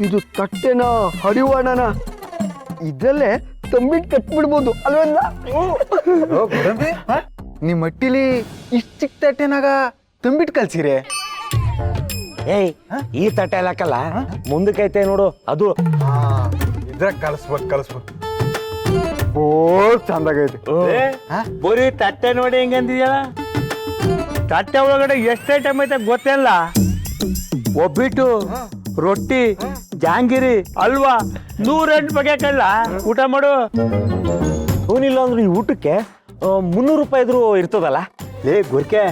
ಇದು ತಟ್ಟೆನ ಹರಿವಾಣನ ಇದ್ರಲ್ಲೇ ತಂಬಿಟ್ಟು ಕಟ್ಬಿಡ್ಬೋದು ಅಲ್ವಲ್ಲ? ನಿಮ್ಮ ಮಟ್ಟಿಲಿ ಇಷ್ಟ ಚಿಕ್ಕ ತಟ್ಟೆನಾಗ ತಂಬಿಟ್ಟು ಕಲ್ಸಿರೆ? ಏಯ್ ಈ ತಟ್ಟೆ ಹಾಕಲ್ಲ, ಮುಂದಕ್ಕೈತೆ ನೋಡು ಅದು. ಇದ್ರಾಗ ಕಲಿಸ್ಬೇಕು. ಓ ಚಂದಾಗೈತಿ. ಬರೀ ತಟ್ಟೆ ನೋಡಿ ಹೆಂಗಂದಿದ್ಯಲ್ಲ, ತಟ್ಟೆ ಒಳಗಡೆ ಎಷ್ಟು ಐಟಮ್ ಐತೆ ಗೊತ್ತಿಲ್ಲ. ಒಬ್ಬಿಟ್ಟು, ರೊಟ್ಟಿ, ಜಾಂಗಿರಿ, ಅಲ್ವಾ, 108 ಬಗೆ ಕಳ್ಳ. ಊಟ ಮಾಡು. ಅವನಿಲ್ಲ ಅಂದ್ರೆ ಈ ಊಟಕ್ಕೆ 300 ರೂಪಾಯಿ ಇದ್ರು ಇರ್ತದಲ್ಲ. ಲೇ ಗುರ್ಕೆ,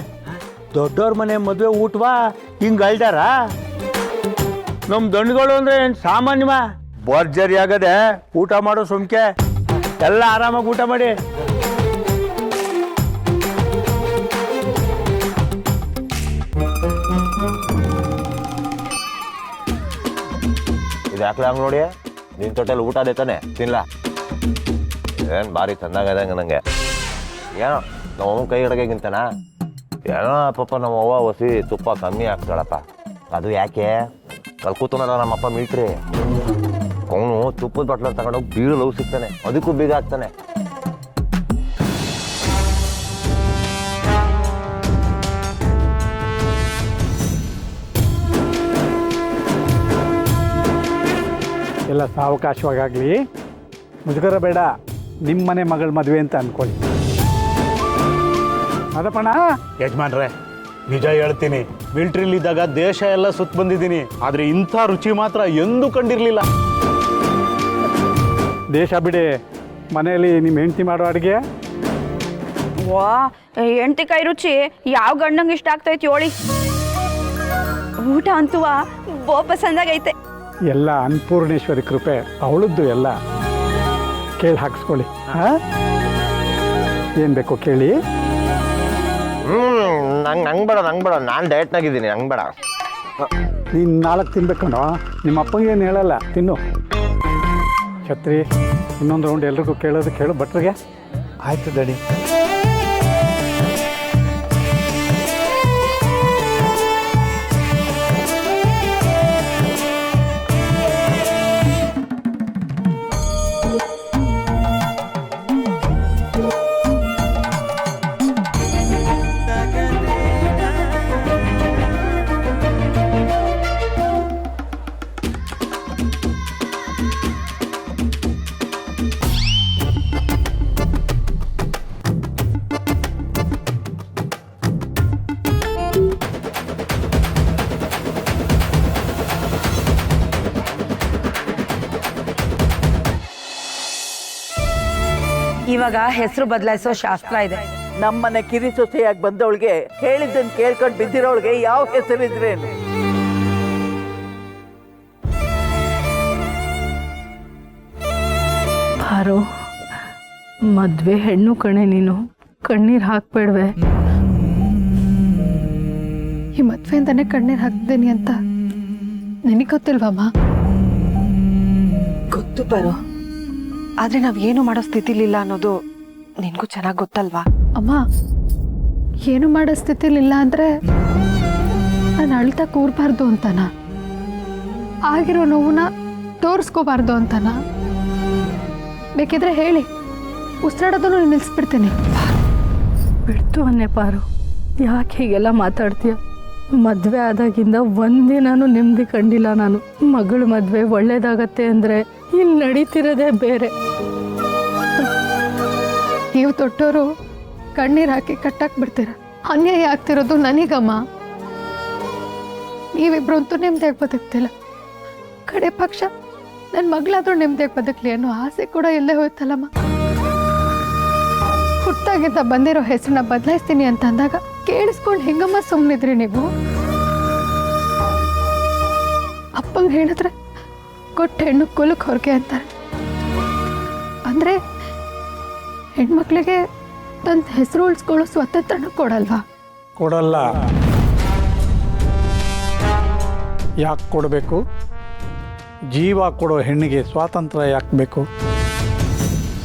ದೊಡ್ಡವ್ರ ಮನೆ ಮದುವೆ ಊಟವಾ ಹಿಂಗ ಅಳ್ದಾರ? ನಮ್ ದಂಡುಗಳು ಅಂದ್ರೆ ಏನ್ ಸಾಮಾನ್ಯವಾ? ಭರ್ಜರಿ ಆಗದೆ. ಊಟ ಮಾಡೋ ಸುಮ್ಕೆ ಎಲ್ಲ ಆರಾಮಾಗಿ ಊಟ ಮಾಡಿ. ಇದು ಯಾಕೆ ಹಂಗೆ ನೋಡಿ? ನಿನ್ ತೊಟ್ಟೆಲಿ ಊಟ ಅದೇ ತಾನೆ, ತಿನ್ಲ. ಏನ್ ಭಾರಿ ಚಂದಾಗದಂಗ ನಂಗೆ. ಏನೋ ನಮ್ಮ ಅವ್ವ ಕೈ ಹಿಡಗಿಂತನ ಏನೋ ಪಾಪ ನಮ್ಮ ಅವ್ವ ಹೊಸಿ ತುಪ್ಪ ಕಮ್ಮಿ ಹಾಕ್ತಾಳಪ್ಪ. ಅದು ಯಾಕೆ? ಅಲ್ಲಿ ಕೂತನಲ್ಲ ನಮ್ಮಪ್ಪ ಮೀಟ್ರಿ, ಅವನು ತುಪ್ಪದ ಬಟ್ಲ ತಗೊಂಡೋಗಿ ಬೀಳು ಲವ್ ಸಿಗ್ತಾನೆ, ಅದಕ್ಕೂ ಬೀಗ ಹಾಕ್ತಾನೆ. ಎಲ್ಲ ಸಾವಕಾಶವಾಗಲಿ, ಮುಜುಗರ ಬೇಡ. ನಿಮ್ಮನೆ ಮಗಳ ಮದುವೆ ಅಂತ ಅನ್ಕೊಳ್ಳಿ. ಅದಪ್ಪಣ ಯಜಮಾನ್ರೆ, ನಿಜ ಹೇಳ್ತೀನಿ, ಮಿಲ್ಟ್ರಿಲಿದ್ದಾಗ ದೇಶ ಎಲ್ಲ ಸುತ್ತ ಬಂದಿದ್ದೀನಿ, ಆದರೆ ಇಂಥ ರುಚಿ ಮಾತ್ರ ಎಂದೂ ಕಂಡಿರಲಿಲ್ಲ. ದೇಶ ಬಿಡಿ, ಮನೆಯಲ್ಲಿ ನಿಮ್ಮ ಹೆಂಡತಿ ಮಾಡೋ ಅಡುಗೆ. ವಾ, ಹೆಂಡತಿ ಕೈ ರುಚಿ ಯಾವ ಗಂಡಂಗೆ ಇಷ್ಟ ಆಗ್ತೈತಿ ಹೇಳಿ. ಊಟ ಅಂತೂ ಬೋ ಪಸಂದಾಗೈತೆ. ಎಲ್ಲ ಅನ್ನಪೂರ್ಣೇಶ್ವರಿ ಕೃಪೆ ಅವಳದ್ದು. ಎಲ್ಲ ಕೇಳಿ ಹಾಕ್ಸ್ಕೊಳ್ಳಿ. ಏನು ಬೇಕೋ ಕೇಳಿ. ನಂಗೆ ಬೇಡ, ನಾನು ಡಯಟ್ನಾಗಿದ್ದೀನಿ, ನಂಗೆ ಬೇಡ. ನೀನು 4 ತಿನ್ಬೇಕಣ್ಣೋ, ನಿಮ್ಮ ಅಪ್ಪಂಗೆ ಏನು ಹೇಳಲ್ಲ, ತಿನ್ನು. ಛತ್ರಿ, ಇನ್ನೊಂದು ರೌಂಡ್ ಎಲ್ರಿಗೂ ಕೇಳು ಭಟ್ರಿಗೆ. ಆಯ್ತು ದಡಿ. ಇವಾಗ ಹೆಸರು ಬದಲಾಯಿಸೋ ಶಾಸ್ತ್ರ ಇದೆ. ನಮ್ಮನೆ ಕಿರಿ ಸೊಸೆಯಾಗಿ ಬಂದವಳಿಗೆ ಹೇಳಿದ್ದನ್ನು ಕೇಳ್ಕೊಂಡು ಬಿದ್ದಿರೋಳಿಗೆ ಯಾವ ಹೆಸರಿದ್ರೇನು? ಪಾರು, ಮದ್ವೆ ಹೆಣ್ಣು ಕಣೆ, ನೀನು ಕಣ್ಣೀರು ಹಾಕ್ಬೇಡ್ವೆ. ಈ ಮದ್ವೆಯಿಂದಾನೆ ಕಣ್ಣೀರು ಹಾಕ್ತೀನಿ ಅಂತ ನಿನಗೆ ಗೊತ್ತಿಲ್ವಮ್ಮ? ಗೊತ್ತು ಬರೋ, ಆದ್ರೆ ನಾವೇನು ಮಾಡೋ ಸ್ಥಿತಿಲಿಲ್ಲ ಅನ್ನೋದು ನಿನ್ಗೂ ಚೆನ್ನಾಗಿ ಗೊತ್ತಲ್ವಾ? ಅಮ್ಮ, ಏನು ಮಾಡೋ ಸ್ಥಿತಿಲಿಲ್ಲ ಅಂದ್ರೆ ನಾನು ಅಳ್ತಾ ಕೂರ್ಬಾರ್ದು ಅಂತನ? ಆಗಿರೋ ನೋವನ್ನ ತೋರಿಸ್ಕೋಬಾರ್ದು ಅಂತನ? ಬೇಕಿದ್ರೆ ಹೇಳಿ, ಉಸಿರಾಡೋದನ್ನು ನಿಲ್ಲಿಸ್ಬಿಡ್ತೀನಿ. ಬಿಡ್ತು ಅನ್ನೆ ಪಾರು, ಯಾಕೆ ಹೀಗೆಲ್ಲ ಮಾತಾಡ್ತೀಯ? ಮದುವೆ ಆದಾಗಿಂದ ಒಂದಿನಾನು ನೆಮ್ಮದಿ ಕಂಡಿಲ್ಲ ನಾನು. ಮಗಳ ಮದುವೆ ಒಳ್ಳೇದಾಗತ್ತೆ ಅಂದರೆ ಇಲ್ಲಿ ನಡೀತಿರೋದೇ ಬೇರೆ. ನೀವು ದೊಡ್ಡವರು ಕಣ್ಣೀರು ಹಾಕಿ ಕಟ್ಟಾಕ್ಬಿಡ್ತೀರ. ಅನ್ಯಾಯ ಆಗ್ತಿರೋದು ನನಗಮ್ಮ. ನೀವಿಬ್ರು ಅಂತೂ ನೆಮ್ಮದಿಯಾಗಿ ಬದುಕ್ತಿಲ್ಲ. ಕಡೆ ಪಕ್ಷ ನನ್ನ ಮಗಳಾದ್ರೂ ನೆಮ್ಮದಿಯಾಗಿ ಬದುಕಲಿ ಅನ್ನೋ ಆಸೆ ಕೂಡ ಇಲ್ಲೇ ಹೋಯ್ತಲ್ಲಮ್ಮ. ಹುಟ್ಟಾಗಿಂದ ಬಂದಿರೋ ಹೆಸರನ್ನ ಬದಲಾಯಿಸ್ತೀನಿ ಅಂತ ಅಂದಾಗ ಕೇಳಿಸ್ಕೊಂಡು ಹೆಂಗಮ್ಮ ಸುಮ್ಮನಿದ್ರಿ ನೀವು? ಅಪ್ಪಂಗೆ ಹೇಳಿದ್ರೆ ಕೊಟ್ಟ ಹೆಣ್ಣು ಕುಲಕ್ಕೆ ಹೊರಗೆ ಅಂತಾರೆ. ಅಂದರೆ ಹೆಣ್ಮಕ್ಳಿಗೆ ತನ್ನ ಹೆಸರು ಉಳಿಸ್ಕೊಳ್ಳೋ ಸ್ವಾತಂತ್ರ್ಯನೂ ಕೊಡಲ್ವಾ? ಕೊಡಲ್ಲ. ಯಾಕೆ ಕೊಡಬೇಕು? ಜೀವ ಕೊಡೋ ಹೆಣ್ಣಿಗೆ ಸ್ವಾತಂತ್ರ್ಯ ಯಾಕೆ ಬೇಕು?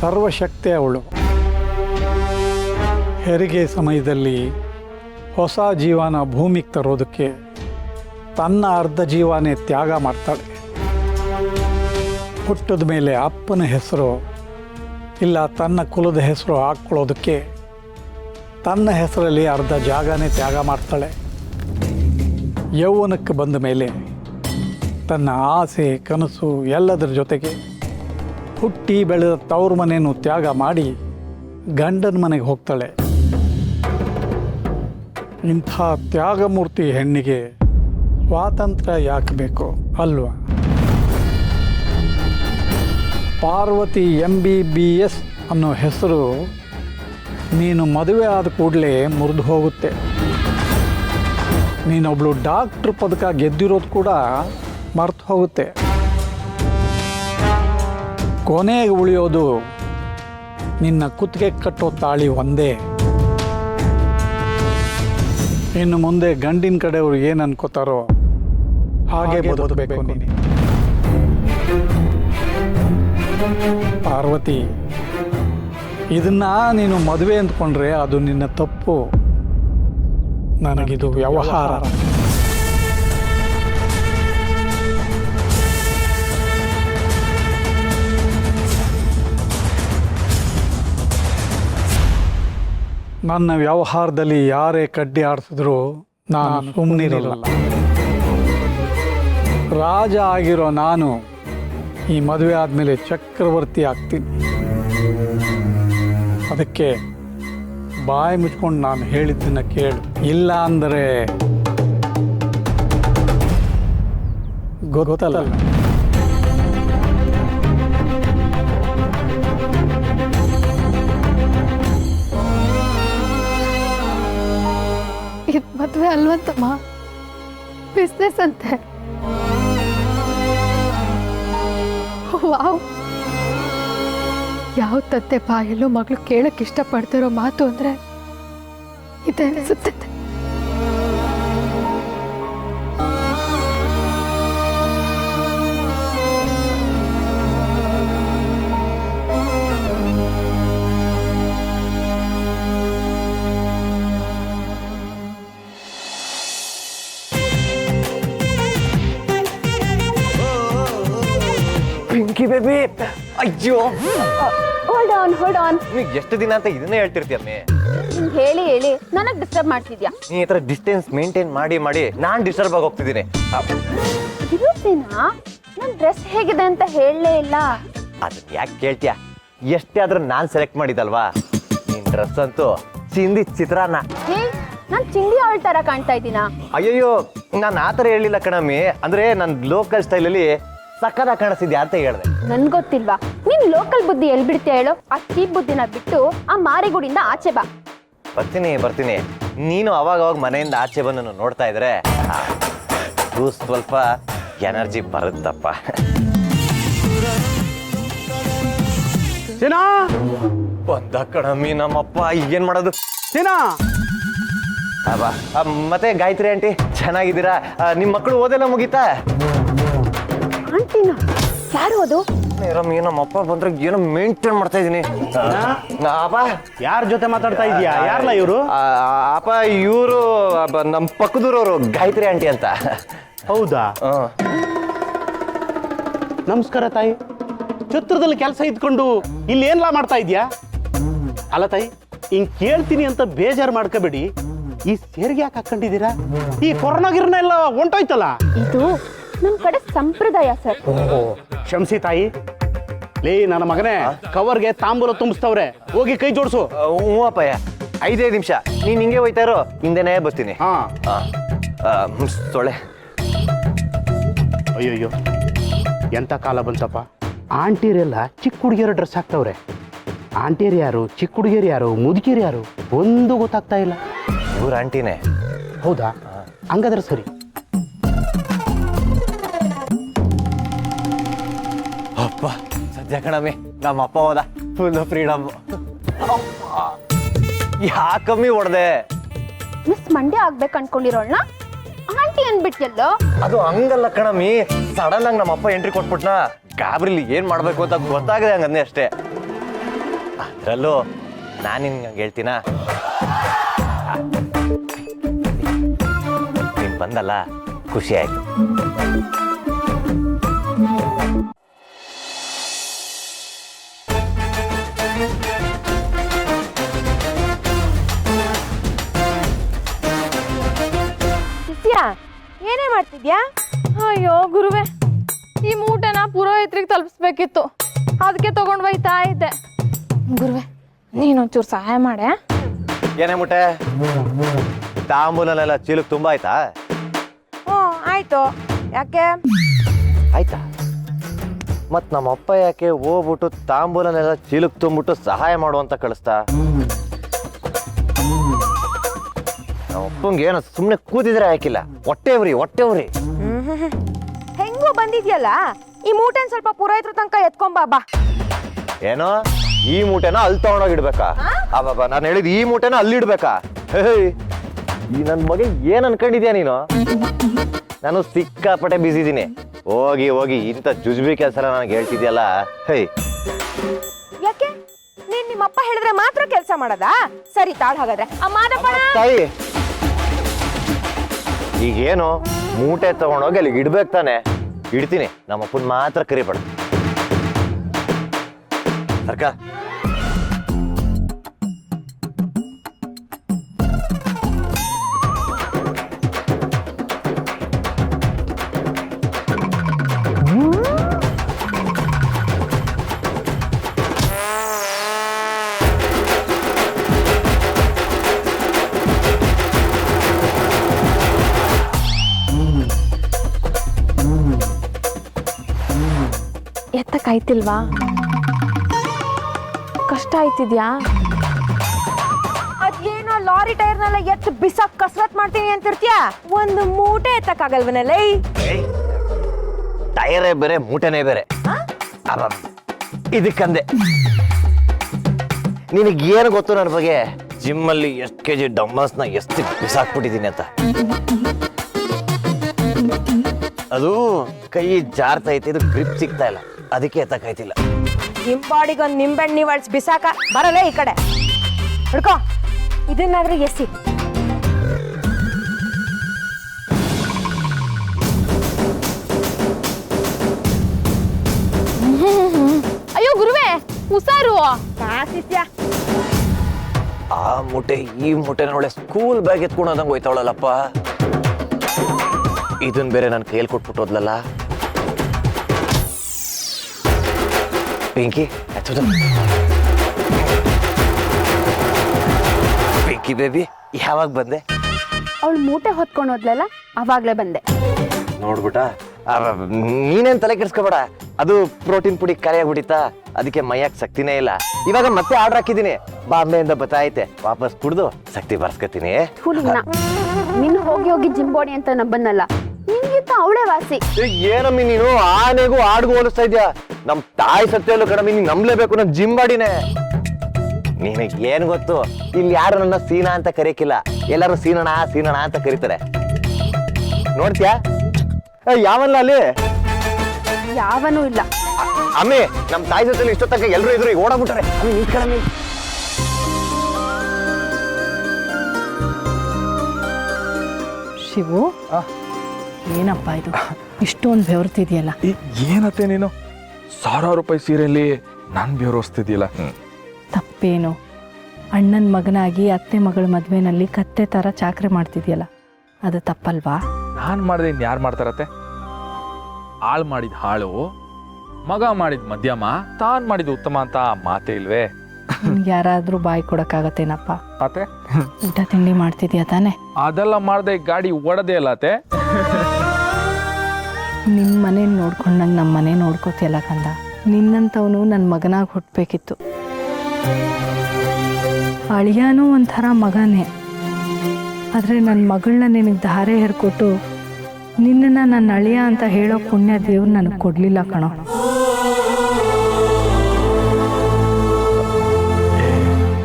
ಸರ್ವಶಕ್ತಿ ಅವಳು. ಹೆರಿಗೆ ಸಮಯದಲ್ಲಿ ಹೊಸ ಜೀವನ ಭೂಮಿಗೆ ತರೋದಕ್ಕೆ ತನ್ನ ಅರ್ಧ ಜೀವನೇ ತ್ಯಾಗ ಮಾಡ್ತಾಳೆ. ಹುಟ್ಟಿದ ಮೇಲೆ ಅಪ್ಪನ ಹೆಸರು ಇಲ್ಲ ತನ್ನ ಕುಲದ ಹೆಸರು ಹಾಕ್ಕೊಳ್ಳೋದಕ್ಕೆ ತನ್ನ ಹೆಸರಲ್ಲಿ ಅರ್ಧ ಜಾಗನೇ ತ್ಯಾಗ ಮಾಡ್ತಾಳೆ. ಯೌವನಕ್ಕೆ ಬಂದ ಮೇಲೆ ತನ್ನ ಆಸೆ ಕನಸು ಎಲ್ಲದರ ಜೊತೆಗೆ ಹುಟ್ಟಿ ಬೆಳೆದ ತವ್ರ ಮನೆಯನ್ನು ತ್ಯಾಗ ಮಾಡಿ ಗಂಡನ ಮನೆಗೆ ಹೋಗ್ತಾಳೆ. ಇಂಥ ತ್ಯಾಗಮೂರ್ತಿ ಹೆಣ್ಣಿಗೆ ಸ್ವಾತಂತ್ರ್ಯ ಯಾಕೆ ಬೇಕು ಅಲ್ವಾ? ಪಾರ್ವತಿ MBBS ಅನ್ನೋ ಹೆಸರು ನೀನು ಮದುವೆ ಆದ ಕೂಡಲೇ ಮುರಿದು ಹೋಗುತ್ತೆ. ನೀನೊಬ್ಳು ಡಾಕ್ಟ್ರ್ ಪದಕ ಗೆದ್ದಿರೋದು ಕೂಡ ಮರ್ತು ಹೋಗುತ್ತೆ. ಕೊನೆಗೆ ಉಳಿಯೋದು ನಿನ್ನ ಕುತ್ತಿಗೆ ಕಟ್ಟೋ ತಾಳಿ ಒಂದೇ. ಇನ್ನು ಮುಂದೆ ಗಂಡಿನ ಕಡೆಯವರು ಏನು ಅನ್ಕೋತಾರೋ ಹಾಗೆ ಬದುಕಬೇಕು ನೀನು. ಪಾರ್ವತಿ, ಇದನ್ನ ನೀನು ಮದುವೆ ಅಂದ್ಕೊಂಡ್ರೆ ಅದು ನಿನ್ನ ತಪ್ಪು. ನನಗಿದು ವ್ಯವಹಾರ. ನನ್ನ ವ್ಯವಹಾರದಲ್ಲಿ ಯಾರೇ ಕಡ್ಡಿ ಆಡಿಸಿದ್ರು ನಾನು ಸುಮ್ಮನಿರಲ್ಲ. ರಾಜ ಆಗಿರೋ ನಾನು ಈ ಮದುವೆ ಆದಮೇಲೆ ಚಕ್ರವರ್ತಿ ಆಗ್ತೀನಿ. ಅದಕ್ಕೆ ಬಾಯಿ ಮುಚ್ಕೊಂಡು ನಾನು ಹೇಳಿದ್ದನ್ನ ಕೇಳು. ಇಲ್ಲ ಅಂದರೆ ಗೊತ್ತಲ್ಲ. ಇದು ಮದುವೆ ಅಲ್ವಂತಮ್ಮ, ಬಿಸ್ನೆಸ್ ಅಂತೆ. ವಾವ್, ಯಾವ ತಂದೆ ಬಾಯಲ್ಲೂ ಮಗಳು ಕೇಳಕ್ಕೆ ಇಷ್ಟಪಡ್ತಿರೋ ಮಾತು ಅಂದ್ರೆ ಇದೆ ಅನ್ಸುತ್ತೆ. ಪಿಂಕಿ ಬೇಬಿ, ಅಯ್ಯೋ ಹೋಲ್ಡ್ ಆನ್. ನೀಗ್ ಎಷ್ಟು ದಿನ ಅಂತ ಇದನ್ನೇ ಹೇಳ್ತಿರ್ತೀಯಮ್ಮೆ. ಹೇಳಿ ಹೇಳಿ ನನಗ್ ಡಿಸ್ಟರ್ಬ್ ಮಾಡ್ತಿದ್ಯಾ? ನೀ ಈ ತರ ಡಿಸ್ಟೆನ್ಸ್ ಮೇಂಟೈನ್ ಮಾಡಿ ಮಾಡಿ ನಾನ್ ಡಿಸ್ಟರ್ಬ್ ಆಗಿ ಹೋಗ್ತಿದ್ದೀನಿ. ನನ್ ಡ್ರೆಸ್ ಹೇಗಿದೆ ಅಂತ ಹೇಳಲೇ ಇಲ್ಲ. ಅದನ್ನ ಯಾಕೆ ಕೇಳ್ತೀಯ? ಎಷ್ಟೇ ಆದ್ರೂ ನಾನ್ ಸೆಲೆಕ್ಟ್ ಮಾಡಿದಲ್ವಾ. ನಿನ್ ಡ್ರೆಸ್ ಅಂತೂ ಚಿಂದಿ ಚಿತ್ರಾನ್ನ. ನಾನ್ ಚಿಂದಿ ಅವಳ ತರ ಕಾಣ್ತಾ ಇದ್ದೀನಾ? ಅಯ್ಯಯ್ಯೋ, ನಾನು ಆ ಥರ ಹೇಳಿಲ್ಲ ಕಣಮ್ಮಿ. ಅಂದ್ರೆ ನನ್ ಲೋಕಲ್ ಸ್ಟೈಲಲ್ಲಿ ಸಕ್ಕದ ಕಾಣಿಸ್ತಿದ್ಯಾ ಅಂತ ಹೇಳಿದೆ. ನನ್ ಗೊತ್ತಿಲ್ವಾ? ನೀನ್ ಲೋಕಲ್ ಬುದ್ಧಿ ಎಲ್ಲಿ ಬಿಡ್ತೀಯ ಹೇಳು? ಆ ಚೀಪ್ ಬುದ್ಧಿನ ಬಿಟ್ಟು ಆ ಮಾರಿಗುಡಿಯಿಂದ ಆಚೆ ಬಾ. ಬರ್ತೀನಿ. ನೀನು ಅವಾಗ ಮನೆಯಿಂದ ಆಚೆ ಬಂದು ನೋಡ್ತಾ ಇದ್ರೆ ಸ್ವಲ್ಪ ಎನರ್ಜಿ ಬರುತ್ತಪ್ಪ. ಬಂದ ಕಣಮ್ಮಿ ನಮ್ಮಪ್ಪ. ಈಗೇನ್ ಮಾಡೋದು? ಮತ್ತೆ ಗಾಯತ್ರಿ ಆಂಟಿ ಚೆನ್ನಾಗಿದ್ದೀರಾ? ನಿಮ್ ಮಕ್ಕಳು ಓದೆಲ್ಲ ಮುಗೀತಾ? ಆಂಟಿನ ಯಾರು ಅದು? ರಮ್ಮಿ, ನಮ್ಮಪ್ಪ ಬಂದ್ರೆ ಏನೋ ಮೇಂಟೈನ್ ಮಾಡ್ತಾ ಇದೀನಿ. ಯಾರ ಜೊತೆ ಮಾತಾಡ್ತಾ ಇದೀಯಾ? ಯಾರಲ್ಲ ಇವರು? ಅಪ್ಪ, ಇವರು ನಮ್ಮ ಪಕ್ಕದೂರವರು ಗಾಯತ್ರಿ ಆಂಟಿ ಅಂತ. ಹೌದಾ? ನಮಸ್ಕಾರ ತಾಯಿ. ಛತ್ರದಲ್ಲಿ ಕೆಲಸ ಇದ್ಕೊಂಡು ಇಲ್ಲಿ ಏನ್ಲಾ ಮಾಡ್ತಾ ಇದ್ಯಾ? ಅಲ್ಲ ತಾಯಿ, ಹಿಂಗ್ ಕೇಳ್ತೀನಿ ಅಂತ ಬೇಜಾರು ಮಾಡ್ಕೋಬೇಡಿ. ಈ ಸೇರಿಗೆ ಯಾಕೆ ಹಾಕೊಂಡಿದ್ದೀರಾ? ಈ ಕೊರೋನಾ ಗಿರ್ನ ಎಲ್ಲ ಹೊಂಟೋಯ್ತಲ್ಲ. ಇದು ನಮ್ ಕಡೆ ಸಂಪ್ರದಾಯ ಸರ್. ಕ್ಷಮಿಸಿ ತಾಯಿ. ಲೇ ನನ್ನ ಮಗನೇ, ಕವರ್ಗೆ ತಾಂಬೂಲ ತುಂಬಿಸ್ತವ್ರೆ, ಹೋಗಿ ಕೈ ಜೋಡಿಸು. ಹ್ಞೂ ಅಪ್ಪಯ್ಯ, 5 ನಿಮಿಷ. ನೀನ್ ಹಿಂಗೆ ಹೋಯ್ತಾ ಇರೋ, ಹಿಂದೆನೇ ಬರ್ತೀನಿ. ಸೊಳ್ಳೆ. ಅಯ್ಯಯ್ಯೋ, ಎಂತ ಕಾಲ ಬಂತಪ್ಪ. ಆಂಟಿಯರೆಲ್ಲ ಚಿಕ್ಕ ಹುಡುಗಿಯರ ಡ್ರೆಸ್ ಹಾಕ್ತವ್ರೆ. ಆಂಟಿಯರು ಯಾರು, ಚಿಕ್ಕ ಹುಡುಗಿಯರು ಯಾರು, ಮುದುಕಿಯರು ಯಾರು ಒಂದು ಗೊತ್ತಾಗ್ತಾ ಇಲ್ಲ. ಇವ್ರ ಆಂಟಿನೇ? ಹೌದಾ? ಹಂಗಾದ್ರೆ ಸರಿ. ಅಪ್ಪ ಸದ್ಯ ಕಣಮ್ಮಿ, ನಮ್ಮ ಅಪ್ಪ ಹೋದ. Full freedom. ಯಾಕಮ್ಮಿ ಹೊಡೆದೆ? ಮಿಸ್ ಮಂಡ್ಯ ಆಗ್ಬೇಕು ಅನ್ಕೊಂಡಿರೋಳ್ನ ಆಂಟಿ ಅನ್ಬಿಟ್ಯಲ್ಲೋ. ಅದು ಹಂಗಲ್ಲ ಕಣಮ್ಮಿ, ಸಡನ್ ಆಗಿ ನಮ್ಮ ಅಪ್ಪ ಎಂಟ್ರಿ ಕೊಟ್ಬಿಟ್ನ. ಗಾಬ್ರಿಲಿ ಏನ್ ಮಾಡ್ಬೇಕು ಅಂತ ಗೊತ್ತಾಗದೆ ಹಂಗಂದೆ ಅಷ್ಟೇ. ಅದ್ರಲ್ಲೂ ನಾನು ನಿನ್ಗೆ ಹೇಳ್ತೀನ, ಬಂದಲ್ಲ ಖುಷಿ ಆಯ್ತು. ಏನೇ ಮಾಡ್ತಿದ್ಯಾ? ಅಯ್ಯೋ ಗುರುವೆ, ಈ ಮೂಟೆನ ಪುರೋಹಿತ್ರಿಗೆ ತಲುಪಿಸ್ಬೇಕಿತ್ತು, ಅದಕ್ಕೆ ತಗೊಂಡು ಒಯ್ತಾ ಇದ್ದೆ. ಗುರುವೆ, ನೀನೊಂಚೂರು ಸಹಾಯ ಮಾಡೆ. ಏನೇ ಮುಟ್ಟೆ, ತಾಂಬೂಲನೆಲ್ಲ ಚೀಲಕ್ಕೆ ತುಂಬ ಆಯ್ತಾ? ಹ್ಞೂ ಆಯ್ತು. ಯಾಕೆ? ಆಯ್ತಾ? ಮತ್ ನಮ್ಮ ಅಪ್ಪ ಯಾಕೆ ಹೋಗ್ಬಿಟ್ಟು ತಾಂಬೂಲನೆಲ್ಲ ಚೀಲಕ್ಕೆ ತುಂಬಿಟ್ಟು ಸಹಾಯ ಮಾಡುವಂತ ಕಳಿಸ್ತಾ? ನಮ್ಮ ಅಪ್ಪಂಗೆ ಏನೋ ಸುಮ್ಮನೆ ಕೂತಿದ್ರೆ ಹಾಕಿಲ್ಲ, ಹೊಟ್ಟೆ ಉರಿ. ಹೆಂಗೋ ಬಂದಿದ್ಯಲ್ಲ, ಈ ಮೂಟೆನ್ ಸ್ವಲ್ಪ ಪುರೋಹಿತ್ರ ತನಕ ಎತ್ಕೊಂಬಾ ಬಾ. ಏನೋ ಈ ಮೂಟೆನ ಅಲ್ಲಿ ತಗೊಂಡೋಗಿಡ್ಬೇಕಾ? ಅಬ್ಬಾ, ನಾನು ಹೇಳಿದ್ ಈ ಮೂಟೆನ ಅಲ್ಲಿಡ್ಬೇಕಾ? ಈ ನನ್ ಮಗ ಏನ್ ಅನ್ಕೊಂಡಿದ್ಯಾ ನೀನು? ನಾನು ಸಿಕ್ಕಾಪಟ್ಟೆ ಬಿಸಿ ಇದೀನಿ. ಹೋಗಿ ಇಂಥ ಜುಜ್ಬಿ ಕೆಲಸ ನನಗೆ ಹೇಳ್ತಿದ್ಯಲ್ಲ. ಯಾಕೆ? ನೀನ್ ನಿಮ್ಮಪ್ಪ ಹೇಳಿದ್ರೆ ಮಾತ್ರ ಕೆಲಸ ಮಾಡದಾ? ಸರಿ ತಾಳ್ ಹಾಗಾದ್ರೆ. ತಾಯಿ, ಈಗೇನು ಮೂಟೆ ತಗೊಂಡೋಗಿ ಅಲ್ಲಿಗೆ ಇಡ್ಬೇಕು ತಾನೆ? ಇಡ್ತೀನಿ, ನಮ್ಮಪ್ಪನ್ ಮಾತ್ರ ಕರಿಬೇಡ. ಸರ್ಕಾರ ಎತ್ತಕ್ಕಾಯ್ತಿಲ್ವಾ? ಕಷ್ಟ ಆಯ್ತಿದ್ಯಾ? ಅದೇನೋ ಲಾರಿ ಟೈರ್ನೆಲ್ಲ ಎತ್ತು ಬಿಸಾಕ್ ಕಸರತ್ ಮಾಡ್ತೀನಿ ಅಂತಿರ್ತೀಯ, ಒಂದು ಮೂಟೆ ಎತ್ತಕ್ಕಾಗಲ್ವನಲ್ಲ? ಟೈರೇ ಬೇರೆ ಮೂಟೆನೇ ಬೇರೆ. ಇದಕ್ಕಂದೆ ನಿನಗೇನು ಗೊತ್ತು ನನ್ನ ಬಗ್ಗೆ? ಜಿಮ್ಮಲ್ಲಿ ಎಷ್ಟು ಕೆಜಿ ಡಂಬಲ್ಸ್ನ ಎಷ್ಟು ಬಿಸಾಕ್ಬಿಟ್ಟಿದ್ದೀನಿ ಅಂತ. ಅದು ಕೈ ಜಾರ್ತೈತೆ, ಇದು ಗ್ರಿಪ್ ಸಿಗ್ತಾ ಇಲ್ಲ, ಅದಕ್ಕೆ ಎತ್ತಕ್ಕಾಯ್ತಿಲ್ಲ. ನಿಮ್ ಬಾಡಿಗೊಂದು ನಿಂಬೆಣ್ಣಿ ಒಳ್ಸಿ ಬಿಸಾಕ ಬರಲ್ಲ ಈ ಕಡೆ. ಹಿಡ್ಕೋ, ಇದನ್ನಾದ್ರೂ ಎಸಿ. ಅಯ್ಯೋ ಗುರುವೆ, ಹುಷಾರು. ಆ ಮೂಟೆ ಈ ಮೂಟೆ ಒಳ್ಳೆ ಸ್ಕೂಲ್ ಬ್ಯಾಗ್ ಎತ್ಕೊಂಡು ಹೋದಂಗೆ ಹೋಯ್ತಾವಳಲ್ಲಪ್ಪ. ಇದನ್ ಬೇರೆ ನನ್ನ ಕೈಯಲ್ಲಿ ಕೊಟ್ಬಿಟ್ಟೋದ್ಲಲ್ಲ. ಪಿಂಕಿ ಪಿಂಕಿ ಬೇಬಿ, ಯಾವಾಗ ಬಂದೆ? ಅವಳು ಮೂಟೆ ಹೊತ್ಕೊಂಡು ಹೋದ್ಲಲ್ಲ, ಅವಾಗ್ಲೇ ಬಂದೆ. ನೋಡ್ಬಿಟ್ಟ? ನೀನೇನ್ ತಲೆ ಕೆಡ್ಸ್ಕೊಬೇಡ, ಅದು ಪ್ರೋಟೀನ್ ಪುಡಿ ಖಾಲಿಯಾಗ್ಬಿಟ್ಟಿತ್ತಾ, ಅದಕ್ಕೆ ಮೈಯಾಕ್ ಶಕ್ತಿನೇ ಇಲ್ಲ. ಇವಾಗ ಮತ್ತೆ ಆರ್ಡರ್ ಹಾಕಿದ್ದೀನಿ, ಬಾಂಬೆಯಿಂದ ಬತ್ತಾಯ್ತೆ, ವಾಪಸ್ ಕುಡ್ದು ಶಕ್ತಿ ಬರ್ಸ್ಕೊತೀನಿ. ನೀನು ಹೋಗಿ ಜಿಮ್ ಬಾಡಿ ಅಂತ ನಂಬನ್ನಲ್ಲ, ನಿನ್ಗಿಂತ ಅವಳೇ ವಾಸಿ. ಏನಮ್ಮಿ ನೀನು ಆನೆಗೂ ಆಡ್ಗೂ ಹೋಲಿಸ್ತಾ ಇದ್ಯಾ? ನಮ್ ತಾಯಿ ಸತ್ಯಲ್ಲೂ ಕಣಮ್ಮಿ, ನೀನ್ ನಂಬ್ಲೇಬೇಕು, ನನ್ ಜಿಮ್ ಬಾಡಿನೇ. ನಿನಗೆ ಏನ್ ಗೊತ್ತು, ಇಲ್ಲಿ ಯಾರು ನನ್ನ ಸೀನಾ ಅಂತ ಕರೆಯಕ್ಕಿಲ್ಲ, ಎಲ್ಲರೂ ಸೀನಣ ಅಂತ ಕರೀತಾರೆ. ನೋಡ್ತೀಯಾ ಯಾವಲ್ಲ ಅಲ್ಲಿ? ಯಾವನೂ ಇಲ್ಲ. ಅಮ್ಮಿ, ನಮ್ ತಾಯಿ ಜೊತೆ ಇಷ್ಟೊತ್ತಕ್ಕ ಎಲ್ರು ಇದ್ರು, ಈಗ ಓಡಾಬಿಟ್ರೆ. ಅಮ್ಮಿ ನಿಂತ್ಕೊಳ್ಳಮ್ಮಿ. ಶಿವು, ಏನಪ್ಪ ಇದು ಇಷ್ಟೊಂದು ಬೆವರ್ತಿದ್ಯಲ್ಲ? ಏನತ್ತೆ ನೀನು 1000 ರೂಪಾಯಿ ಸೀರೆಯಲ್ಲಿ ನಾನು ಬೆವರಿಸ್ತಿದ್ಯಲ್ಲ? ತಪ್ಪೇನು? ಅಣ್ಣನ ಮಗನಾಗಿ ಅತ್ತೆ ಮಗಳ ಮದುವೆನಲ್ಲಿ ಕತ್ತೆ ಥರ ಚಾಕ್ರಿ ಮಾಡ್ತಿದ್ಯಲ್ಲ, ಅದು ತಪ್ಪಲ್ವಾ? ನಾನು ಮಾಡಿದೆ ಇನ್ಯಾರು ಮಾಡ್ತಾರತ್ತೆ? ಹಾಳು ಮಾಡಿದ ಹಾಳು, ಮಗ ಮಾಡಿದ ಮಧ್ಯಮ, ತಾನು ಮಾಡಿದ ಉತ್ತಮ ಅಂತ ಮಾತೇ ಇಲ್ವೇ? ಯಾರಾದರೂ ಬಾಯಿ ಕೊಡೋಕ್ಕಾಗತ್ತೇನಪ್ಪ? ಮತ್ತೆ ಊಟ ತಿಂಡಿ ಮಾಡ್ತಿದ್ಯಾ ತಾನೆ? ಅದೆಲ್ಲ ಮಾಡದೆ ಗಾಡಿ ಓಡದೇ ಇಲ್ಲ ಅತ್ತೆ. ನಿಮ್ಮ ಮನೆ ನೋಡ್ಕೊಂಡಂಗೆ ನಮ್ಮ ಮನೆ ನೋಡ್ಕೋತಿಯಲ್ಲ ಕಂದ. ನಿನ್ನಂಥವನು ನನ್ನ ಮಗನಾಗಿ ಹುಟ್ಟಬೇಕಿತ್ತು. ಅಳಿಯಾನೂ ಒಂಥರ ಮಗನೇ, ಆದರೆ ನನ್ನ ಮಗಳನ್ನ ನಿನಗೆ ಧಾರೆ ಹೇರ್ಕೊಟ್ಟು ನಿನ್ನನ್ನು ನನ್ನ ಅಳಿಯ ಅಂತ ಹೇಳೋ ಪುಣ್ಯ ದೇವ್ರು ನನಗೆ ಕೊಡಲಿಲ್ಲ ಕಣೋ.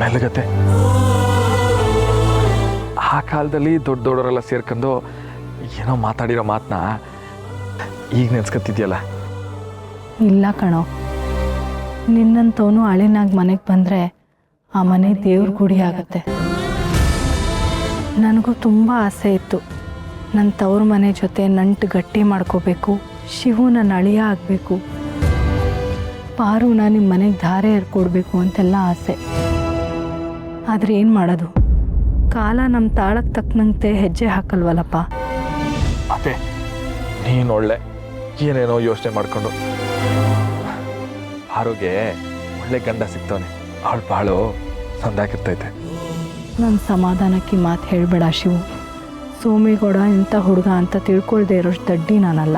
ಮೆಲ್ಲಗತ್ತೆ. ಆ ಕಾಲದಲ್ಲಿ ದೊಡ್ಡವರೆಲ್ಲ ಸೇರ್ಕೊಂಡು ಏನೋ ಮಾತಾಡಿರೋ ಮಾತನ್ನ ಈಗ ನೆನ್ಸ್ಕೊತಿದ್ಯಲ್ಲ? ಇಲ್ಲ ಕಣೋ, ನಿನ್ನಂಥವನು ಅಳಿನಾಗಿ ಮನೆಗೆ ಬಂದರೆ ಆ ಮನೆ ದೇವ್ರ ಗುಡಿ ಆಗುತ್ತೆ. ನನಗೂ ತುಂಬ ಆಸೆ ಇತ್ತು ನನ್ನ ತವ್ರ ಮನೆ ಜೊತೆ ನಂಟು ಗಟ್ಟಿ ಮಾಡ್ಕೋಬೇಕು, ಶಿವು ನನ್ನ ಅಳಿಯ ಆಗಬೇಕು, ಪಾರುನ ನಿಮ್ಮ ಮನೆಗೆ ಧಾರೆ ಏರ್ಕೊಡ್ಬೇಕು ಅಂತೆಲ್ಲ ಆಸೆ. ಆದರೆ ಏನು ಮಾಡೋದು, ಕಾಲ ನಮ್ಮ ತಾಳಕ್ಕೆ ತಕ್ಕನಂತೆ ಹೆಜ್ಜೆ ಹಾಕಲ್ವಲ್ಲಪ್ಪ. ಅತ್ತೆ ನೀನು ಒಳ್ಳೆ ಏನೇನೋ ಯೋಚನೆ ಮಾಡ್ಕೊಂಡು ಆರೋಗ್ಯ ಒಳ್ಳೆ ಗಂಡ ಸಿಗ್ತಾನೆ, ಅವಳು ಬಾಳು ಸಂದಾಕಿರ್ತೈತೆ. ನನ್ನ ಸಮಾಧಾನಕ್ಕೆ ಮಾತು ಹೇಳಬೇಡ ಶಿವು. ಸೋಮೇಗೌಡ ಇಂಥ ಹುಡುಗ ಅಂತ ತಿಳ್ಕೊಳ್ದೆ ಇರೋಷ್ಟು ದಡ್ಡಿ ನಾನಲ್ಲ.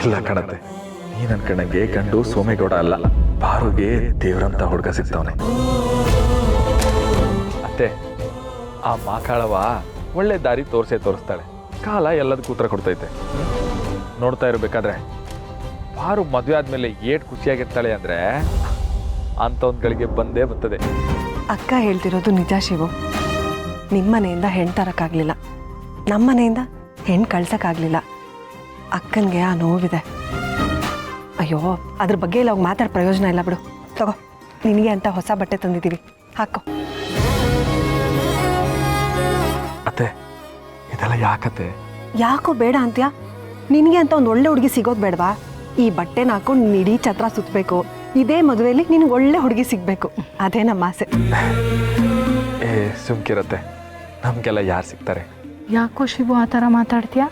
ಇಲ್ಲ ಕಣತೆ, ನೀ ನನ್ನ ಕಣ್ಣಂಗೆ ಗಂಡು ಸೋಮೇಗೌಡ ಅಲ್ಲ, ಪಾರುಗೆ ದೇವ್ರಂತ ಹುಡುಗ ಸಿಗ್ತಾವನೆ. ಅತ್ತೆ ಆ ಮಾಕಾಳವ ಒಳ್ಳೆ ದಾರಿ ತೋರಿಸ್ತಾಳೆ, ಕಾಲ ಎಲ್ಲದಕ್ಕೂ ಉತ್ತರ ಕೊಡ್ತೈತೆ. ನೋಡ್ತಾ ಇರಬೇಕಾದ್ರೆ ಪಾರು ಮದುವೆ ಆದ್ಮೇಲೆ ಏಟ್ ಖುಷಿಯಾಗಿರ್ತಾಳೆ ಅಂದ್ರೆ ಅಂಥವ್ಗಳಿಗೆ ಬಂದೇ ಬರ್ತದೆ. ಅಕ್ಕ ಹೇಳ್ತಿರೋದು ನಿಜ ಶಿವು. ನಿಮ್ಮನೆಯಿಂದ ಹೆಣ್ಣು ತರಕ್ಕಾಗ್ಲಿಲ್ಲ, ನಮ್ಮನೆಯಿಂದ ಹೆಣ್ಣು ಕಳ್ಸಕ್ಕಾಗ್ಲಿಲ್ಲ. ಅಕ್ಕನಿಗೆ ಆ ನೋವಿದೆ. ಅಯ್ಯೋ, ಅದ್ರ ಬಗ್ಗೆ ಇಲ್ಲ ಅವಾಗ ಮಾತಾಡೋ ಪ್ರಯೋಜನ ಇಲ್ಲ ಬಿಡು. ತಗೋ, ನಿನಗೆ ಅಂತ ಹೊಸ ಬಟ್ಟೆ ತಂದಿದ್ದೀವಿ, ಹಾಕೋ. ಅತ್ತೆ ಇದೆಲ್ಲ ಯಾಕತ್ತೆ? ಯಾಕೋ ಬೇಡ ಅಂತ್ಯಾ? ನಿನಗೆ ಅಂತ ಒಂದು ಒಳ್ಳೆ ಹುಡುಗಿ ಸಿಗೋದು ಬೇಡವಾ? ಈ ಬಟ್ಟೆನ ಹಾಕೊಂಡು ನೀನು ಇಡೀ ಛತ್ರ ಸುತ್ತಬೇಕು. ಇದೇ ಮದುವೆಯಲ್ಲಿ ನಿನಗೆ ಒಳ್ಳೆ ಹುಡುಗಿ ಸಿಗಬೇಕು, ಅದೇ ನಮ್ಮ ಆಸೆ. ಏ ಸುಮ್ಕಿರತ್ತೆ, ನಮಗೆಲ್ಲ ಯಾರು ಸಿಗ್ತಾರೆ? ಯಾಕೋ ಶಿವು ಆ ಥರ ಮಾತಾಡ್ತೀಯಾ?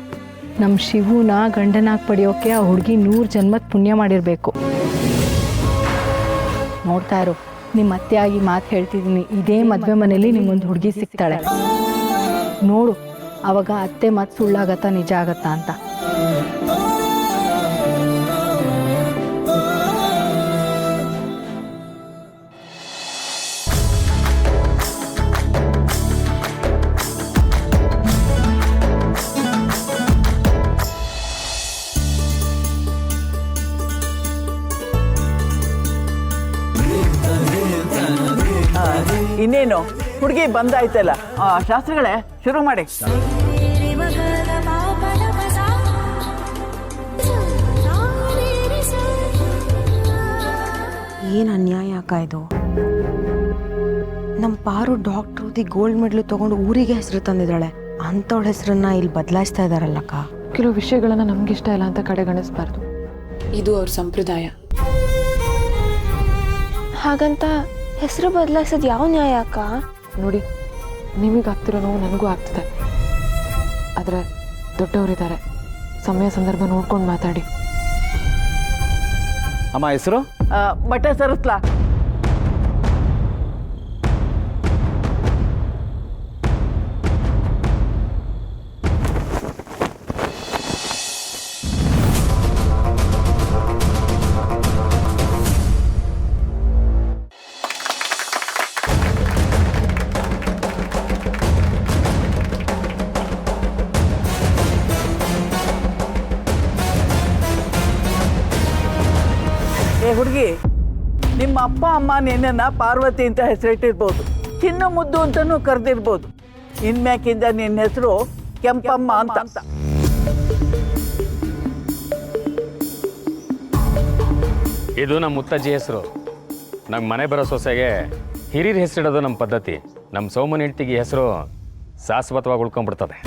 ನಮ್ಮ ಶಿವುನ ಗಂಡನಾಗಿ ಪಡೆಯೋಕೆ ಆ ಹುಡುಗಿ 100 ಜನ್ಮದ ಪುಣ್ಯ ಮಾಡಿರಬೇಕು. ನೋಡ್ತಾ ಇರು, ನಿಮ್ಮ ಅತ್ತೆಯಾಗಿ ಮಾತು ಹೇಳ್ತಿದ್ದೀನಿ, ಇದೇ ಮದುವೆ ಮನೇಲಿ ನಿಮ್ಮೊಂದು ಹುಡುಗಿ ಸಿಗ್ತಾಳೆ ನೋಡು. ಅವಾಗ ಅತ್ತೆ ಮಾತು ಸುಳ್ಳಾಗತ್ತಾ ನಿಜ ಆಗತ್ತಾ ಅಂತ. ಇನ್ನೇನು ಹುಡುಗಿ ಬಂದಾಯ್ತಲ್ಲ, ಶಾಸ್ತ್ರಿಗಳೇ ಶುರು ಮಾಡಿ. ಏನು ಅನ್ಯಾಯ ಅಕ್ಕ ಇದು. ನಮ್ಮ ಪಾರು ಡಾಕ್ಟ್ರು ಗೋಲ್ಡ್ ಮೆಡಲ್ ತಗೊಂಡು ಊರಿಗೆ ಹೆಸರು ತಂದಿದ್ದಾಳೆ. ಅಂಥವಳ ಹೆಸರನ್ನ ಇಲ್ಲಿ ಬದಲಾಯಿಸ್ತಾ ಇದ್ದಾರಲ್ಲಕ್ಕ. ಕೆಲವು ವಿಷಯಗಳನ್ನ ನಮ್ಗಿಷ್ಟ ಇಲ್ಲ ಅಂತ ಕಡೆಗಣಿಸ್ಬಾರ್ದು. ಇದು ಅವ್ರ ಸಂಪ್ರದಾಯ. ಹಾಗಂತ ಹೆಸರು ಬದಲಾಯಿಸೋದು ಯಾವ ನ್ಯಾಯ ಅಕ್ಕ? ನೋಡಿ, ನಿಮಗಾಗ್ತಿರೋ ನೋವು ನನಗೂ ಆಗ್ತದೆ. ಆದರೆ ದೊಡ್ಡವರಿದ್ದಾರೆ, ಸಮಯ ಸಂದರ್ಭ ನೋಡ್ಕೊಂಡು ಮಾತಾಡಿ. ಅಮ್ಮ ಹೆಸರು ಬಟ್ಟೆ ಸರಿಸ್ಲಾ? ಹುಡುಗಿ, ನಿಮ್ಮ ಅಪ್ಪ ಅಮ್ಮ ನಿನ್ನನ್ನು ಪಾರ್ವತಿ ಅಂತ ಹೆಸರಿಟ್ಟಿರ್ಬೋದು, ಚಿನ್ನ ಮುದ್ದು ಅಂತಲೂ ಕರೆದಿರ್ಬೋದು. ಇನ್ಮ್ಯಾಕಿಂದ ನಿನ್ನ ಹೆಸರು ಕೆಂಪಮ್ಮ ಅಂತ. ಇದು ನಮ್ಮ ಮುತ್ತಜ್ಜಿ ಹೆಸರು. ನಮ್ಮ ಮನೆ ಬರೋ ಸೊಸೆಗೆ ಹಿರಿಯರ ಹೆಸರಿಡೋದು ನಮ್ಮ ಪದ್ಧತಿ. ನಮ್ಮ ಸೋಮನ ಹೆಂಡತಿಗೆ ಹೆಸರು ಶಾಶ್ವತವಾಗಿ ಉಳ್ಕೊಂಡ್ಬಿಡ್ತದೆ.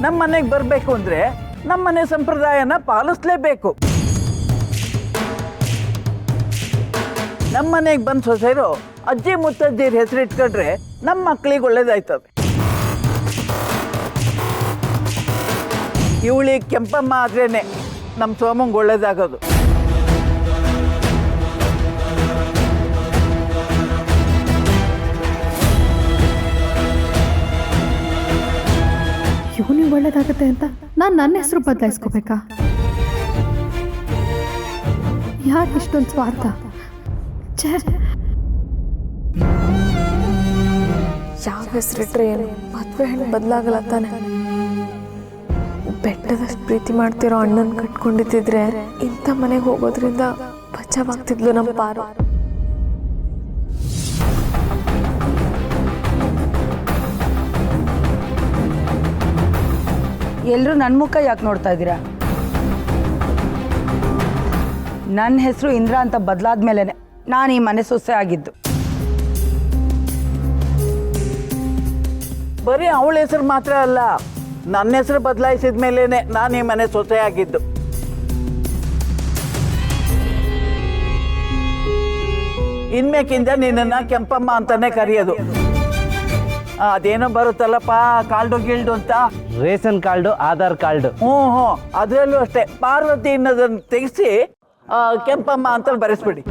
ನಮ್ಮ ಮನೆಗೆ ಬರಬೇಕು ಅಂದರೆ ನಮ್ಮ ಮನೆ ಸಂಪ್ರದಾಯನ ಪಾಲಿಸ್ಲೇಬೇಕು. ನಮ್ಮ ಮನೆಗೆ ಬಂದು ಸೊಸೆರು ಅಜ್ಜಿ ಮುತ್ತಜ್ಜಿರ ಹೆಸರಿಟ್ಕೊಂಡ್ರೆ ನಮ್ಮ ಮಕ್ಕಳಿಗೆ ಒಳ್ಳೇದಾಯ್ತದೆ. ಇವಳಿಗೆ ಕೆಂಪಮ್ಮ ಆದ್ರೇನೆ ನಮ್ಮ ಸೋಮಂಗೆ ಒಳ್ಳೇದಾಗೋದು. ಇವನಿಗೆ ಒಳ್ಳೇದಾಗುತ್ತೆ ಅಂತ ನಾನು ನನ್ನ ಹೆಸರು ಬದಲಾಯಿಸ್ಕೋಬೇಕಾ? ಯಾಕೆ ಇಷ್ಟೊಂದು ಸ್ವಾರ್ಥ? ಯಾವ ಹೆಸರಿಟ್ರೆ ಏನು, ಮದುವೆ ಹೆಣ್ಣು ಬದಲಾಗಲ್ಲ ತಾನೆ. ಬೆಟ್ಟದಷ್ಟು ಪ್ರೀತಿ ಮಾಡ್ತಿರೋ ಅಣ್ಣನ ಕಟ್ಕೊಂಡಿದ್ದಿದ್ರೆ ಇಂಥ ಮನೆಗೆ ಹೋಗೋದ್ರಿಂದ ಬಚಾವಾಗ್ತಿದ್ಲು ನಮ್ಮ ಪಾರು. ಎಲ್ಲರೂ ನನ್ನ ಮುಖ ಯಾಕೆ ನೋಡ್ತಾ ಇದ್ದೀರಾ? ನನ್ನ ಹೆಸರು ಇಂದ್ರ ಅಂತ ಬದಲಾದ ಮೇಲೆ ನಾನು ಈ ಮನೆ ಸೊಸೆ ಆಗಿದ್ದು. ಬರೀ ಅವಳ ಹೆಸರು ಮಾತ್ರ ಅಲ್ಲ, ನನ್ನ ಹೆಸರು ಬದಲಾಯಿಸಿದ ಮೇಲೇ ನಾನು ಈ ಮನೆ ಸೊಸೆ ಆಗಿದ್ದು. ಇನ್ಮೇಕಿಂದ ನಿನ್ನನ್ನು ಕೆಂಪಮ್ಮ ಅಂತಾನೆ ಕರೆಯೋದು. ಅದೇನೋ ಬರುತ್ತಲ್ಲಪ್ಪ ಕಾರ್ಡು ಗಿಲ್ಡು ಅಂತ, ರೇಷನ್ ಕಾರ್ಡು, ಆಧಾರ್ ಕಾರ್ಡು. ಹ್ಞೂ ಅದರಲ್ಲೂ ಅಷ್ಟೇ ಪಾರ್ವತಿ ಅನ್ನೋದನ್ನು ತೆಗೆಸಿ ಕೆಂಪಮ್ಮ ಅಂತ ಬರೆಸ್ಬಿಡಿ.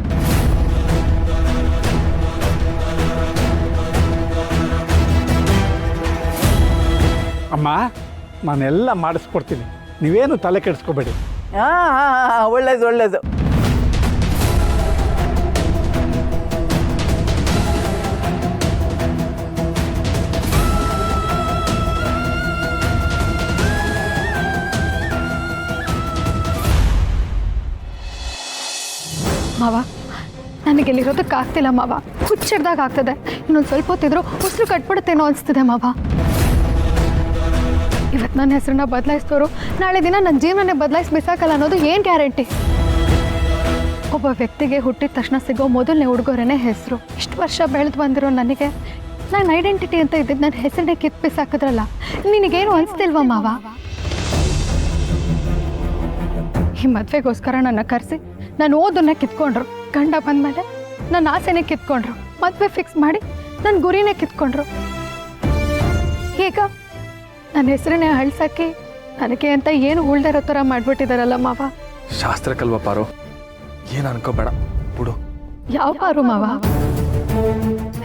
ಅಮ್ಮ ನಾನೆಲ್ಲ ಮಾಡಿಸ್ಕೊಡ್ತೀನಿ, ನೀವೇನು ತಲೆ ಕೆಡಿಸ್ಕೋಬೇಡಿ. ಒಳ್ಳೇದು ಒಳ್ಳೇದು. ಮಾವ ನನಗೆ ಇಲ್ಲಿರೋದಕ್ಕಾಗ್ತಿಲ್ಲ ಮಾವ, ಹುಚ್ಚಿಡ್ದಾಗ ಆಗ್ತದೆ. ಇನ್ನೊಂದು ಸ್ವಲ್ಪ ಹೊತ್ತಿದ್ರು ಉಸಿರು ಕಟ್ಬಿಡುತ್ತೇನೋ ಅನಿಸ್ತಿದೆ ಮಾವ. ಇವತ್ತು ನನ್ನ ಹೆಸರನ್ನ ಬದಲಾಯಿಸ್ತೋರು ನಾಳೆ ದಿನ ನನ್ನ ಜೀವನನೇ ಬದಲಾಯಿಸಿ ಬಿಸಾಕಲ್ಲ ಅನ್ನೋದು ಏನು ಗ್ಯಾರಂಟಿ? ಒಬ್ಬ ವ್ಯಕ್ತಿಗೆ ಹುಟ್ಟಿದ ತಕ್ಷಣ ಸಿಗೋ ಮೊದಲನೇ ಉಡುಗೊರೆನೇ ಹೆಸರು. ಇಷ್ಟು ವರ್ಷ ಬೆಳೆದು ಬಂದಿರೋ ನನಗೆ ನಾನು ಐಡೆಂಟಿಟಿ ಅಂತ ಇದ್ದಿದ್ದು ನನ್ನ ಹೆಸರನ್ನೇ ಕಿತ್ತು ಬಿಸಾಕಿದ್ರಲ್ಲ, ನಿನಗೇನು ಅನಿಸ್ತಿಲ್ವಾ ಮಾವ? ಈ ಮದುವೆಗೋಸ್ಕರ ನನ್ನ ಕರೆಸಿ ನಾನು ಓದನ್ನ ಕಿತ್ಕೊಂಡ್ರು, ಗಂಡ ಬಂದಮೇಲೆ ನನ್ನ ಆಸೆನೇ ಕಿತ್ಕೊಂಡ್ರು, ಮದುವೆ ಫಿಕ್ಸ್ ಮಾಡಿ ನನ್ನ ಗುರಿನೇ ಕಿತ್ಕೊಂಡ್ರು. ಈಗ ನನ್ನ ಹೆಸರನ್ನೇ ಅಳ್ಸಾಕಿ ನನಗೆ ಅಂತ ಏನು ಉಳ್ದಿರೋ ಥರ ಮಾಡಿಬಿಟ್ಟಿದಾರಲ್ಲ ಮಾವ. ಶಾಸ್ತ್ರಕ್ಕಲ್ವ ಪಾರು, ಏನು ಅನ್ಕೋಬೇಡ ಬಿಡು. ಯಾವ ಪಾರು ಮಾವ?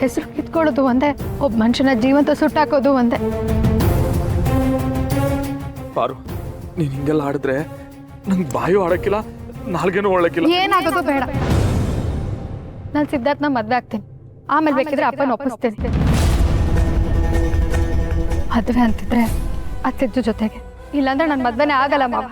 ಹೆಸರು ಕಿತ್ಕೊಳ್ಳೋದು ಒಂದೇ, ಒಬ್ಬ ಮನುಷ್ಯನ ಜೀವಂತ ಸುಟ್ಟಾಕೋದು ಒಂದೇ. ಪಾರು ನೀನು ಹಿಂಗೆಲ್ಲ ಆಡಿದ್ರೆ ನಂಗೆ ಬಾಯು ಆಡಕ್ಕಿಲ್ಲ, ನಾಲ್ಗೇನು ಒಳ್ಳಕ್ಕಿಲ್ಲ. ಏನಾಗೋದು ಬೇಡ, ನಾನು ಸಿದ್ಧಾರ್ಥನ ಮದುವೆ ಆಗ್ತೀನಿ, ಆಮೇಲೆ ಬೇಕಿದ್ರೆ ಅಪ್ಪನ ಒಪ್ಪಿಸ್ತೀನಿ. ಮದುವೆ ಅಂತಿದ್ರೆ ಆ ಸಿದ್ದು ಜೊತೆಗೆ, ಇಲ್ಲಾಂದ್ರೆ ನನ್ನ ಮದುವೆನೇ ಆಗಲ್ಲ ಮಾವ.